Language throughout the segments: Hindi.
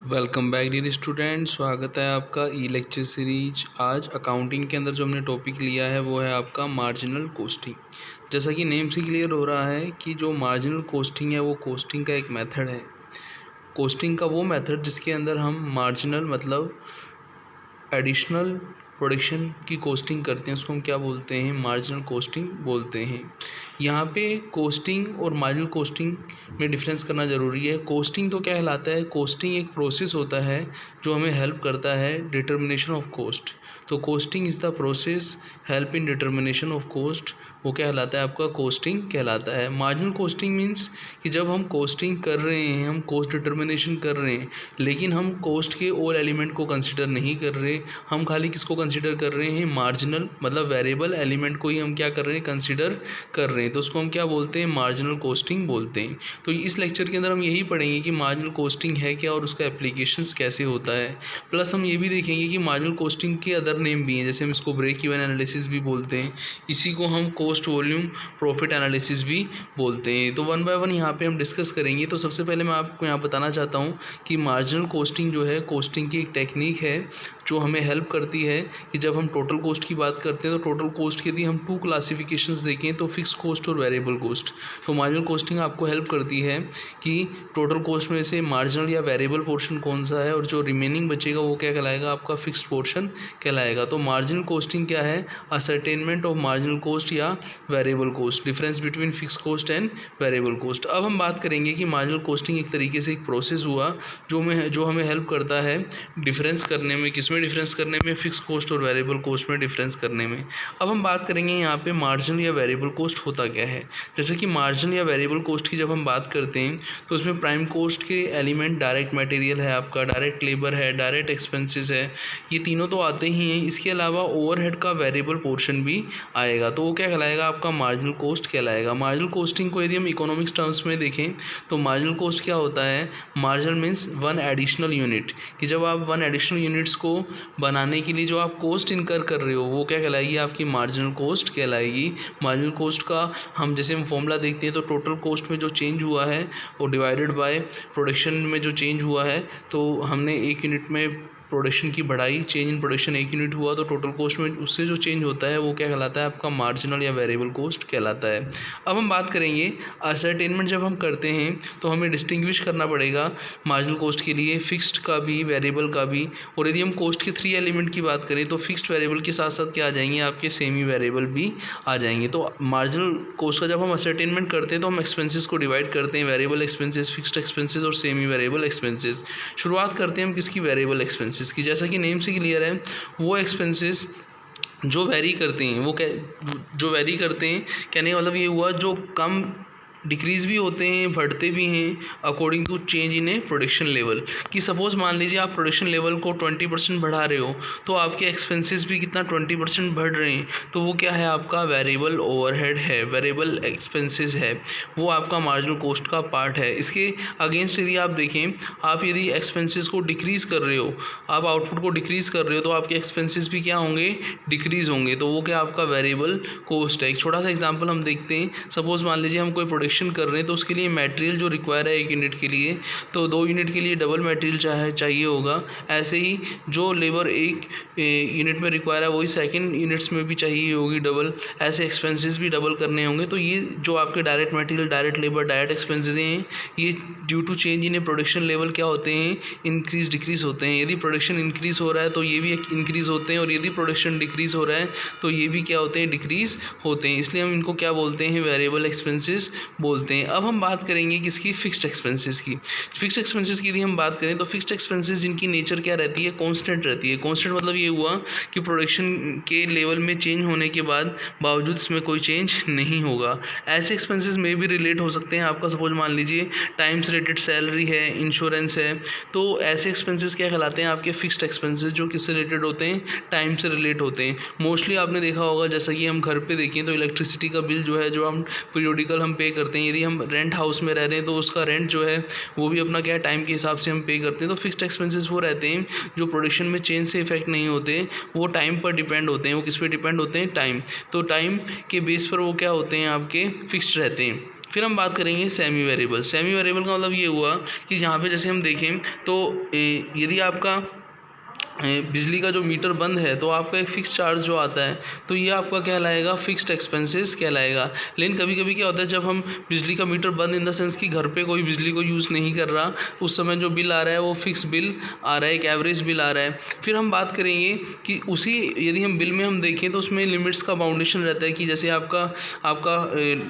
Welcome back dear student. स्वागत है आपका ई लेक्चर सीरीज। आज अकाउंटिंग के अंदर जो हमने टॉपिक लिया है वो है आपका मार्जिनल कॉस्टिंग। जैसा कि नेम से क्लियर हो रहा है कि जो मार्जिनल कॉस्टिंग है वो कॉस्टिंग का एक मेथड है। कॉस्टिंग का वो मेथड जिसके अंदर हम मार्जिनल मतलब एडिशनल प्रोडक्शन की कॉस्टिंग करते हैं, उसको हम क्या बोलते हैं? मार्जिनल कॉस्टिंग बोलते हैं। यहाँ पे कॉस्टिंग और मार्जिनल कॉस्टिंग में डिफरेंस करना ज़रूरी है। कॉस्टिंग तो क्या कहलाता है? कॉस्टिंग एक प्रोसेस होता है जो हमें हेल्प करता है डिटर्मिनेशन ऑफ कॉस्ट। तो costing is the process help in determination of cost, वो क्या कहलाता है? आपका कॉस्टिंग कहलाता है। मार्जिनल कॉस्टिंग मीन्स कि जब हम कॉस्टिंग कर रहे हैं, हम कॉस्ट डिटर्मिनेशन कर रहे हैं, लेकिन हम कॉस्ट के ऑल एलिमेंट को कंसिडर नहीं कर रहे, हम खाली किसको कंसिडर कर रहे हैं? मार्जिनल मतलब वेरिएबल एलिमेंट को ही हम क्या कर रहे हैं? कंसिडर कर रहे हैं। तो उसको हम क्या बोलते हैं? मार्जिनल कॉस्टिंग बोलते हैं। तो इस लेक्चर के अंदर हम यही पढ़ेंगे कि मार्जिनल कॉस्टिंग है क्या और उसका एप्लीकेशंस कैसे होता है। प्लस हम ये भी देखेंगे कि मार्जिनल कॉस्टिंग के अदर नेम भी हैं, जैसे हम इसको ब्रेक इवन एनालिसिस भी बोलते हैं, इसी को हम कॉस्ट वॉल्यूम प्रॉफिट एनालिसिस भी बोलते हैं। तो वन बाय वन यहाँ पे हम डिस्कस करेंगे। तो सबसे पहले मैं आपको यहाँ बताना चाहता हूँ कि मार्जिनल कॉस्टिंग जो है कॉस्टिंग की एक टेक्निक है जो हमें हेल्प करती है कि जब हम टोटल कॉस्ट की बात करते हैं तो टोटल कॉस्ट के लिए हम टू क्लासिफिकेशंस देखें तो फिक्स कॉस्ट और वेरिएबल कॉस्ट। तो मार्जिनल कॉस्टिंग आपको हेल्प करती है कि टोटल कॉस्ट में से मार्जिनल या वेरिएबल पोर्शन कौन सा है और जो रिमेनिंग बचेगा वो क्या कहलाएगा? आपका फिक्स्ड पोर्शन कहलाएगा। तो मार्जिनल कॉस्टिंग क्या है? असर्टेनमेंट ऑफ मार्जिनल कॉस्ट या variable cost, difference between fix cost and variable cost. अब हम बात करेंगे कि मार्जिनल कॉस्टिंग एक तरीके से एक प्रोसेस हुआ जो हमें हेल्प करता है डिफरेंस करने में। किसमें डिफरेंस करने में? फिक्स कॉस्ट और वेरिएबल कॉस्ट में डिफरेंस करने में। अब हम बात करेंगे यहाँ पे मार्जिनल या वेरिएबल कॉस्ट होता क्या है। जैसे कि मार्जिनल या वेरिएबल कॉस्ट की जब हम बात करते हैं तो उसमें प्राइम कॉस्ट के एलिमेंट डायरेक्ट मटेरियल है, आपका डायरेक्ट लेबर है, डायरेक्ट एक्सपेंसेस है, ये तीनों तो आते ही हैं। इसके अलावा ओवरहेड का वेरिएबल पोर्शन भी आएगा, तो वो क्या कहलाएगा? आपका मार्जिनल कॉस्ट कहलाएगा। मार्जिनल कॉस्टिंग को यदि हम इकोनॉमिक्स टर्म्स में देखें तो मार्जिनल कॉस्ट क्या होता है? Marginal means one additional unit, कि जब आप वन एडिशनल यूनिट्स को बनाने के लिए जो आप कॉस्ट इनकर कर रहे हो वो क्या कहलाएगी? आपकी मार्जिनल कॉस्ट कहलाएगी। मार्जिनल कॉस्ट का हम जैसे हम फॉर्मूला देखते हैं तो टोटल कॉस्ट में जो चेंज हुआ है वो डिवाइडेड बाय प्रोडक्शन में जो चेंज हुआ है, तो हमने एक यूनिट में प्रोडक्शन की बढ़ाई, चेंज इन प्रोडक्शन एक यूनिट हुआ तो टोटल कॉस्ट में उससे जो चेंज होता है वो क्या कहलाता है? आपका मार्जिनल या वेरिएबल कॉस्ट कहलाता है। अब हम बात करेंगे असर्टेनमेंट जब हम करते हैं तो हमें डिस्टिंग्विश करना पड़ेगा मार्जिनल कॉस्ट के लिए फिक्स्ड का भी, वेरिएबल का भी। और यदि हम कॉस्ट के थ्री एलिमेंट की बात करें तो फिक्स्ड वेरिएबल के साथ साथ क्या आ जाएंगे? आपके सेमी वेरिएबल भी आ जाएंगे। तो मार्जिनल कॉस्ट का जब हम असर्टेनमेंट करते हैं तो हम एक्सपेंसेस को डिवाइड करते हैं, वेरिएबल एक्सपेंसेस, फिक्स्ड एक्सपेंसेस और सेमी वेरिएबल एक्सपेंसेस। शुरुआत करते हैं हम किसकी? वेरिएबल एक्सपेंसेस की। जैसा कि नेम से क्लियर है, वो एक्सपेंसेस जो वेरी करते हैं, जो वेरी करते हैं, कहने का मतलब ये हुआ जो कम डिक्रीज़ भी होते हैं, बढ़ते भी हैं according to change in a production level. कि सपोज़ मान लीजिए आप प्रोडक्शन लेवल को 20% बढ़ा रहे हो तो आपके एक्सपेंसेस भी कितना 20% बढ़ रहे हैं, तो वो क्या है? आपका वेरिएबल ओवरहेड है, वेरिएबल एक्सपेंसेस है, वो आपका मार्जिनल कॉस्ट का पार्ट है। इसके अगेंस्ट यदि आप देखें, आप यदि एक्सपेंसेस को डिक्रीज़ कर रहे हो, आप आउटपुट को डिक्रीज़ कर रहे हो तो आपके एक्सपेंसेस भी क्या होंगे? डिक्रीज़ होंगे। तो वो क्या? आपका वेरिएबल कॉस्ट है। एक छोटा सा एग्जांपल हम देखते हैं। सपोज़ मान लीजिए हम कोई प्रोडक्शन कर रहे हैं तो उसके लिए मटेरियल जो रिक्वायर है एक यूनिट के लिए, तो 2 यूनिट के लिए डबल मटेरियल चाहिए होगा। ऐसे ही जो लेबर एक यूनिट में रिक्वायर है वही सेकंड यूनिट्स में भी चाहिए होगी डबल, ऐसे एक्सपेंसेस भी डबल करने होंगे। तो ये जो आपके direct material, direct labour, direct expenses हैं, ये due to change in production level क्या होते हैं? इंक्रीज डिक्रीज होते हैं। यदि प्रोडक्शन इंक्रीज हो रहा है तो ये भी इंक्रीज होते हैं, और यदि प्रोडक्शन डिक्रीज हो रहा है तो ये भी क्या होते हैं? डिक्रीज होते हैं। इसलिए हम इनको क्या बोलते हैं? वेरिएबल एक्सपेंसेस बोलते हैं। अब हम बात करेंगे किसकी? फिक्स्ड एक्सपेंसेस की। फिक्स्ड एक्सपेंसेस की यदि हम बात करें तो फिक्स्ड एक्सपेंसेस जिनकी नेचर क्या रहती है? कांस्टेंट रहती है। कांस्टेंट मतलब ये हुआ कि प्रोडक्शन के लेवल में चेंज होने के बावजूद इसमें कोई चेंज नहीं होगा। ऐसे एक्सपेंसेस में भी रिलेट हो सकते हैं आपका। सपोज मान लीजिए टाइम से रिलेटेड सैलरी है, इंश्योरेंस है, तो ऐसे एक्सपेंसेस क्या कहलाते हैं? आपके फिक्स्ड एक्सपेंसेस, जो किससे रिलेटेड होते हैं? टाइम से रिलेट होते हैं। मोस्टली आपने देखा होगा, जैसा कि हम घर पे देखें तो इलेक्ट्रिसिटी का बिल जो है, जो हम पीरियोडिकल हम पे करते हैं, यदि हम रेंट हाउस में रह रहे हैं तो उसका रेंट जो है वो भी अपना क्या है? टाइम के हिसाब से हम पे करते हैं। तो फिक्स्ड एक्सपेंसेस वो रहते हैं जो प्रोडक्शन में चेंज से इफेक्ट नहीं होते, वो टाइम पर डिपेंड होते हैं। वो किस पे डिपेंड होते हैं? टाइम। तो टाइम के बेस पर वो क्या होते हैं? आपके फिक्स्ड रहते हैं। फिर हम बात करेंगे सेमी वेरिएबल। सेमी वेरिएबल का मतलब ये हुआ कि यहाँ पे जैसे हम देखें तो यदि आपका बिजली का जो मीटर बंद है तो आपका एक फ़िक्स चार्ज जो आता है तो ये आपका कहलाएगा फिक्स्ड एक्सपेंसेस कहलाएगा। लेकिन कभी कभी क्या होता है, जब हम बिजली का मीटर बंद इन द सेंस कि घर पे कोई बिजली को यूज़ नहीं कर रहा, उस समय जो बिल आ रहा है वो फिक्स बिल आ रहा है, एक एवरेज बिल आ रहा है। फिर हम बात करेंगे कि उसी यदि हम बिल में हम देखें तो उसमें लिमिट्स का बाउंडेशन रहता है कि जैसे आपका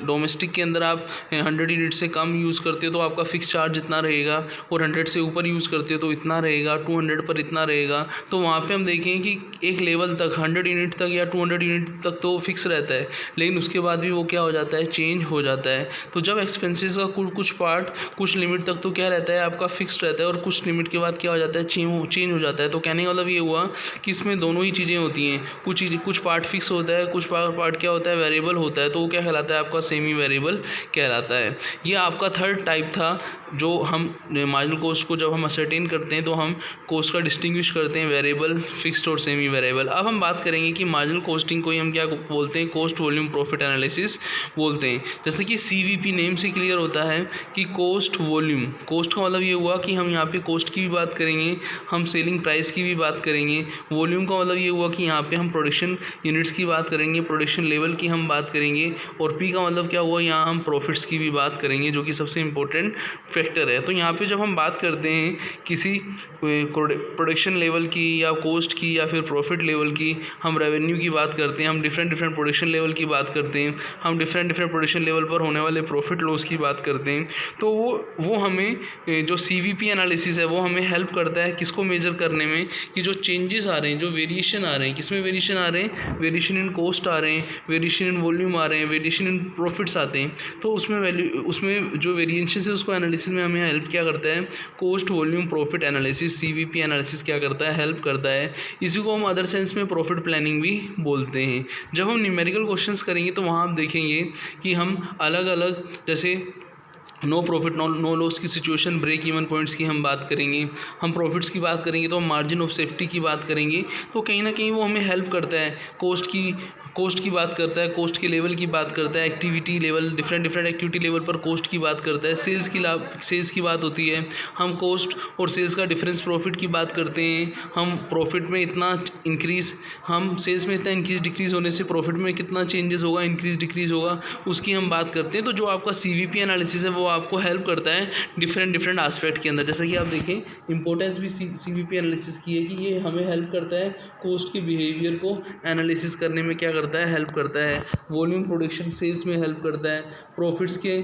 डोमेस्टिक के अंदर आप 100 यूनिट से कम यूज़ करते हो तो आपका फिक्स चार्ज इतना रहेगा, और 100 से ऊपर यूज़ करते हो तो इतना रहेगा, 200 पर इतना रहेगा। तो वहाँ पे हम देखें कि एक लेवल तक 100 यूनिट तक या 200 यूनिट तक तो फिक्स रहता है, लेकिन उसके बाद भी वो क्या हो जाता है, चेंज हो जाता है। तो जब एक्सपेंसेस का कुछ पार्ट कुछ लिमिट तक तो क्या रहता है आपका फिक्स्ड रहता है, और कुछ लिमिट के बाद क्या हो जाता है, चेंज हो जाता है। तो कहने का मतलब ये हुआ कि इसमें दोनों ही चीज़ें होती हैं, कुछ पार्ट फिक्स होता है, कुछ पार्ट क्या होता है, वेरिएबल होता है। तो वो क्या कहलाता है, आपका सेमी वेरिएबल कहलाता है। ये आपका थर्ड टाइप था जो हम मार्जिनल कॉस्ट को जब हम असरटेन करते हैं तो हम कॉस्ट का डिस्टिंग्विश करते हैं वेरिएबल, फिक्स्ड और सेमी वेरिएबल। अब हम बात करेंगे कि मार्जिनल कॉस्टिंग को ही हम क्या बोलते हैं, कॉस्ट वॉल्यूम प्रॉफिट एनालिसिस बोलते हैं। जैसे कि CVP नेम से क्लियर होता है कि कॉस्ट वॉल्यूम। कॉस्ट का मतलब ये हुआ कि हम यहाँ पे कॉस्ट की भी बात करेंगे, हम सेलिंग प्राइस की भी बात करेंगे। वॉल्यूम का मतलब ये हुआ कि यहाँ पे हम प्रोडक्शन यूनिट्स की बात करेंगे, प्रोडक्शन लेवल की हम बात करेंगे, और P का मतलब क्या हुआ, यहाँ हम प्रॉफिट्स की भी बात करेंगे, जो कि सबसे इंपॉर्टेंट फैक्टर है। तो यहाँ पे जब हम बात करते हैं किसी प्रोडक्शन लेवल की या कॉस्ट की या फिर प्रॉफिट लेवल की, हम रेवेन्यू की बात करते हैं, हम डिफरेंट प्रोडक्शन लेवल की बात करते हैं, हम डिफरेंट प्रोडक्शन लेवल पर होने वाले प्रॉफिट लॉस की बात करते हैं। तो वो हमें जो CVP एनालिसिस है वो हमें हेल्प करता है किसको मेजर करने में, कि जो चेंजेस आ रहे हैं, जो वेरिएशन आ रहे हैं, किसमें वेरिएशन आ रहे हैं, वेरिएशन इन कॉस्ट आ रहे हैं, वेरिएशन इन वॉल्यूम आ रहे हैं, वेरिएशन इन प्रॉफिट्स आते हैं। तो उसमें जो वेरिएशन है उसको एनालिसिस में हमें हेल्प क्या करता है, cost volume profit analysis, CVP analysis क्या करता है, हेल्प करता है। इसी को हम अदर सेंस में प्रॉफिट प्लानिंग भी बोलते हैं। जब हम न्यूमेरिकल क्वेश्चंस करेंगे तो वहाँ आप देखेंगे कि हम अलग अलग, जैसे नो प्रॉफिट नो लॉस की सिचुएशन, ब्रेक इवन पॉइंट्स की हम बात करेंगे, हम प्रॉफिट्स की बात करेंगे तो हम मार्जिन ऑफ सेफ्टी की बात करेंगे। तो कहीं ना कहीं वो हमें हेल्प करता है, कॉस्ट की बात करता है, कॉस्ट के लेवल की बात करता है, activity level, different activity level पर कॉस्ट की बात करता है, सेल्स की बात होती है, हम कॉस्ट और सेल्स का डिफरेंस प्रॉफिट की बात करते हैं, हम प्रॉफिट में इतना इंक्रीज़, हम सेल्स में इतना इंक्रीज डिक्रीज़ होने से प्रॉफिट में कितना चेंजेस होगा, इंक्रीज डिक्रीज़ होगा, उसकी हम बात करते हैं। तो जो आपका CVP एनालिसिस है वो आपको हेल्प करता है डिफरेंट एस्पेक्ट के अंदर। जैसा कि आप देखें, इंपॉर्टेंस भी CVP एनालिसिस की है कि ये हमें हेल्प करता है कॉस्ट के बिहेवियर को एनालिसिस करने में, क्या करता है, हेल्प करता है। वॉल्यूम प्रोडक्शन सेल्स में हेल्प करता है, प्रॉफिट्स के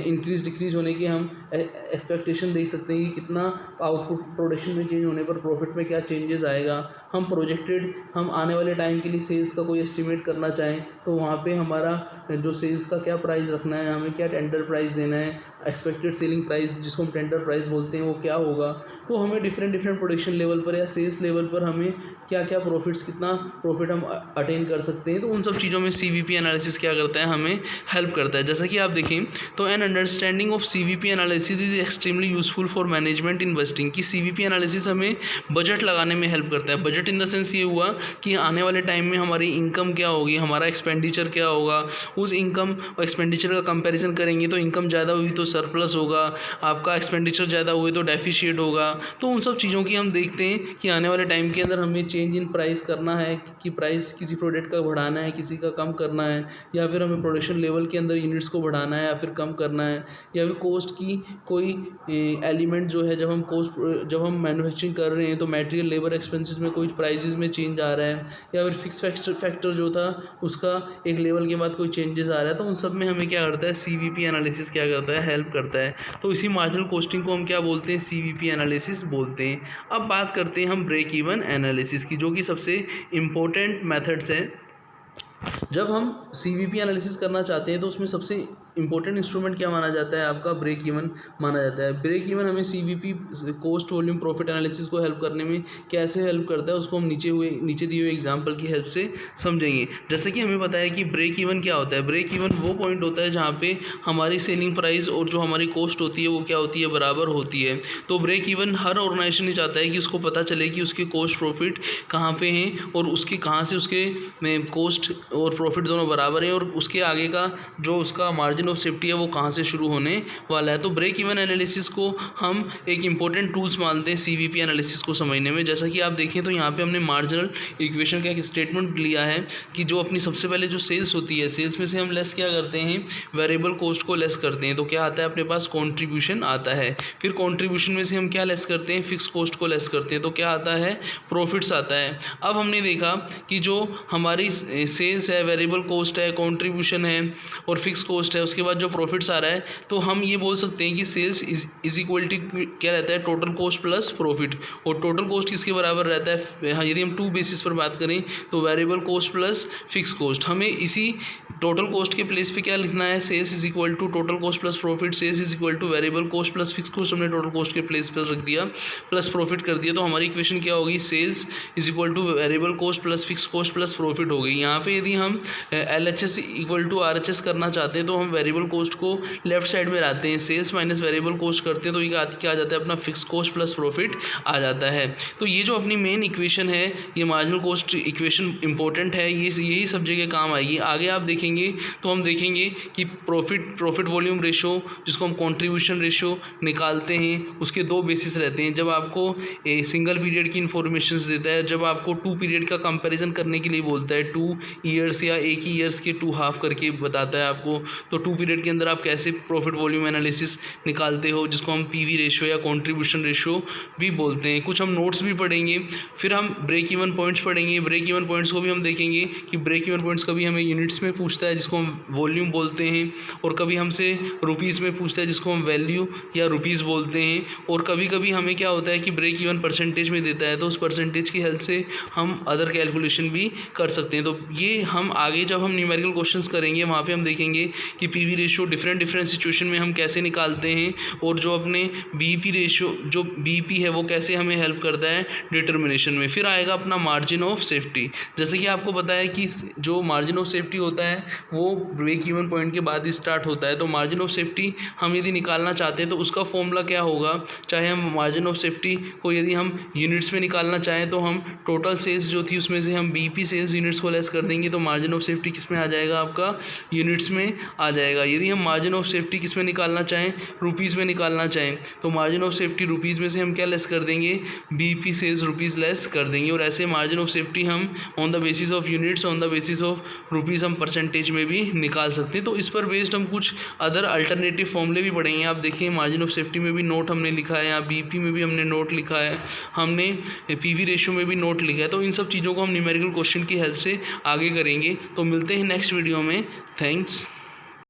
इंक्रीज डिक्रीज होने की हम एक्सपेक्टेशन दे सकते हैं कि कितना आउटपुट प्रोडक्शन में चेंज होने पर प्रॉफिट में क्या चेंजेस आएगा। हम आने वाले टाइम के लिए सेल्स का कोई एस्टिमेट करना चाहें तो वहाँ पे हमारा जो सेल्स का क्या प्राइस रखना है, हमें क्या टेंडर प्राइस देना है, एक्सपेक्टेड सेलिंग प्राइस जिसको हम टेंडर प्राइस बोलते हैं वो क्या होगा। तो हमें डिफरेंट प्रोडक्शन लेवल पर या सेल्स लेवल पर हमें क्या प्रॉफिट्स, कितना प्रॉफिट हम अटेन कर सकते हैं। तो उन सब चीज़ों में CVP एनालिसिस क्या करता है, हमें हेल्प करता है। जैसा कि आप देखें तो an understanding of CVP analysis is extremely useful for management investing, कि CVP एनालिसिस हमें बजट लगाने में हेल्प करता है। बजट इन द सेंस ये हुआ कि आने वाले टाइम में हमारी इनकम क्या होगी, हमारा एक्सपेंडिचर क्या होगा, उस इनकम और एक्सपेंडिचर का कंपैरिजन करेंगे तो इनकम ज़्यादा हुई तो सरप्लस होगा, आपका एक्सपेंडिचर ज़्यादा हुए तो डेफिशिएट होगा। तो उन सब चीज़ों की हम देखते हैं कि आने वाले टाइम के अंदर हमें चेंज इन प्राइस करना है, कि प्राइस किसी प्रोडक्ट का बढ़ाना है, किसी का कम करना है, या फिर हमें प्रोडक्शन लेवल के अंदर यूनिट्स को बढ़ाना है या फिर कम करना है, या फिर कॉस्ट की कोई एलिमेंट जो है, जब हम मैन्युफैक्चरिंग कर रहे हैं तो मटेरियल लेबर एक्सपेंसेस में कोई प्राइसेस में चेंज आ रहा है, या फिर फिक्स फैक्टर जो था उसका एक लेवल के बाद कोई चेंजेस आ रहा है। तो उन सब में हमें क्या करता है, CVP एनालिसिस क्या करता है, हेल्प करता है। तो इसी मार्जिनल कॉस्टिंग को हम क्या बोलते हैं, CVP एनालिसिस बोलते हैं। अब बात करते हैं हम ब्रेक इवन एनालिसिस की, जो कि सबसे इम्पोर्टेंट मेथड्स हैं। जब हम CVP एनालिसिस करना चाहते हैं तो उसमें सबसे इंपॉर्टेंट इंस्ट्रूमेंट क्या माना जाता है, आपका ब्रेक इवन माना जाता है। ब्रेक इवन हमें CVP cost volume profit analysis को हेल्प करने में कैसे हेल्प करता है, उसको हम नीचे दिए हुए एग्जांपल की हेल्प से समझेंगे। जैसे कि हमें पता है कि ब्रेक इवन क्या होता है। ब्रेक इवन वो पॉइंट होता है जहाँ पे हमारी सेलिंग प्राइस और जो हमारी कॉस्ट होती है वो क्या होती है, बराबर होती है। तो ब्रेक इवन हर ऑर्गेनाइजेशन ही चाहता है कि उसको पता चले कि उसके कॉस्ट प्रॉफिट कहाँ पे हैं और उसके कहाँ से उसके कॉस्ट और प्रॉफिट दोनों बराबर हैं, और उसके आगे का जो उसका मार्जिन मार्जिन ऑफ सेफ्टी है वो कहाँ से शुरू होने वाला है। तो ब्रेक इवन एनालिसिस को हम एक इंपॉर्टेंट टूल्स मानते हैं सीवीपी एनालिसिस को समझने में। जैसा कि आप देखें तो यहाँ पे हमने मार्जिनल इक्वेशन का एक स्टेटमेंट लिया है कि जो अपनी सबसे पहले जो सेल्स होती है, सेल्स में से हम लेस क्या करते हैं, वेरिएबल कॉस्ट को लेस करते हैं। तो क्या आता है अपने पास, कंट्रीब्यूशन आता है। फिर कंट्रीब्यूशन में से हम क्या लेस करते हैं, फिक्स कॉस्ट को लेस करते हैं। तो क्या आता है, प्रॉफिट्स आता है। अब हमने देखा कि जो हमारी सेल्स है, वेरिएबल कॉस्ट है, कंट्रीब्यूशन है और फिक्स कॉस्ट है, उसके बाद जो प्रॉफिट्स आ रहा है, तो हम ये बोल सकते हैं कि सेल्स इज इक्वल टू क्या रहता है, टोटल कॉस्ट प्लस प्रॉफिट। और टोटल कॉस्ट किसके बराबर रहता है, हाँ, यदि हम टू बेसिस पर बात करें तो variable cost plus fix cost. हमें इसी टोटल कॉस्ट के प्लेस पे क्या लिखना है, sales is equal to total cost plus profit, sales is equal to variable cost plus fix cost हमने टोटल कॉस्ट के प्लेस पर रख दिया, प्लस प्रॉफिट कर दिया। तो हमारी इक्वेशन क्या होगी, sales is equal to variable cost plus fix cost plus profit हो गई। यहाँ पे यदि हम LHS इक्वल टू RHS करना चाहते हैं तो हम वेरिएबल कॉस्ट को लेफ्ट साइड में लाते हैं, सेल्स माइनस वेरिएबल कॉस्ट करते हैं तो ये क्या आ जाता है, अपना फिक्स कॉस्ट प्लस प्रॉफिट आ जाता है। तो ये जो अपनी मेन इक्वेशन है, ये मार्जिनल कॉस्ट इक्वेशन इंपॉर्टेंट है, ये यही सब जगह काम आएगी। आगे आप देखेंगे तो हम देखेंगे कि प्रॉफिट वॉल्यूम रेशो, जिसको हम कंट्रीब्यूशन रेशो निकालते हैं, उसके दो बेसिस रहते हैं। जब आपको सिंगल पीरियड की इन्फॉर्मेशन देता है, जब आपको 2 पीरियड का कंपैरिजन करने के लिए बोलता है, 2 ईयर्स या एक ही ईयर्स के 2 हाफ करके बताता है आपको, तो 2 पीरियड के अंदर आप कैसे प्रॉफिट वॉल्यूम एनालिसिस निकालते हो, जिसको हम PV रेशो या कंट्रीब्यूशन रेशो भी बोलते हैं। कुछ हम नोट्स भी पढ़ेंगे, फिर हम ब्रेक इवन पॉइंट्स पढ़ेंगे। ब्रेक इवन पॉइंट्स को भी हम देखेंगे कि ब्रेक इवन पॉइंट्स कभी हमें यूनिट्स में पूछता है, जिसको हम वॉल्यूम बोलते हैं, और कभी हमसे रुपीज़ में पूछता है, जिसको हम वैल्यू या रुपीज़ बोलते हैं। और कभी कभी हमें क्या होता है कि ब्रेक इवन परसेंटेज में देता है, तो उस परसेंटेज की हेल्प से हम अदर कैलकुलेशन भी कर सकते हैं। तो ये हम आगे जब हम न्यूमेरिकल क्वेश्चंस करेंगे वहाँ पे हम देखेंगे कि PV रेशो डिफरेंट सिचुएशन में हम कैसे निकालते हैं, और जो अपने BEP रेशो, जो BEP है, वो कैसे हमें हेल्प करता है डिटर्मिनेशन में। फिर आएगा अपना मार्जिन ऑफ सेफ्टी। जैसे कि आपको पता है कि जो मार्जिन ऑफ सेफ्टी होता है वो ब्रेक इवन पॉइंट के बाद ही स्टार्ट होता है। तो मार्जिन ऑफ सेफ्टी हम यदि निकालना चाहते हैं तो उसका फॉर्मूला क्या होगा, चाहे हम मार्जिन ऑफ सेफ्टी को यदि हम यूनिट्स में निकालना चाहें तो हम टोटल सेल्स जो थी उसमें से हम BEP सेल्स यूनिट्स को लेस कर देंगे, तो मार्जिन ऑफ सेफ्टी किस में आ जाएगा, आपका यूनिट्स में आ जाएगा। यदि हम मार्जिन ऑफ सेफ्टी किस में निकालना चाहें, रुपीज़ में निकालना चाहें, तो मार्जिन ऑफ सेफ्टी रुपीज़ में से हम क्या लेस कर देंगे, BEP सेल्स रुपीज़ लेस कर देंगे। और ऐसे मार्जिन ऑफ सेफ्टी हम on the basis of units, on the basis of rupees हम परसेंटेज में भी निकाल सकते हैं। तो इस पर बेस्ड हम कुछ अदर अल्टरनेटिव फॉर्मूले भी पढ़ेंगे। आप देखिए मार्जिन ऑफ सेफ्टी में भी नोट हमने लिखा है, यहाँ BEP में भी हमने नोट लिखा है, हमने PV रेशो में भी नोट लिखा है। तो इन सब चीज़ों को हम न्यूमेरिकल क्वेश्चन की हेल्प से आगे करेंगे। तो मिलते हैं नेक्स्ट वीडियो में। थैंक्स।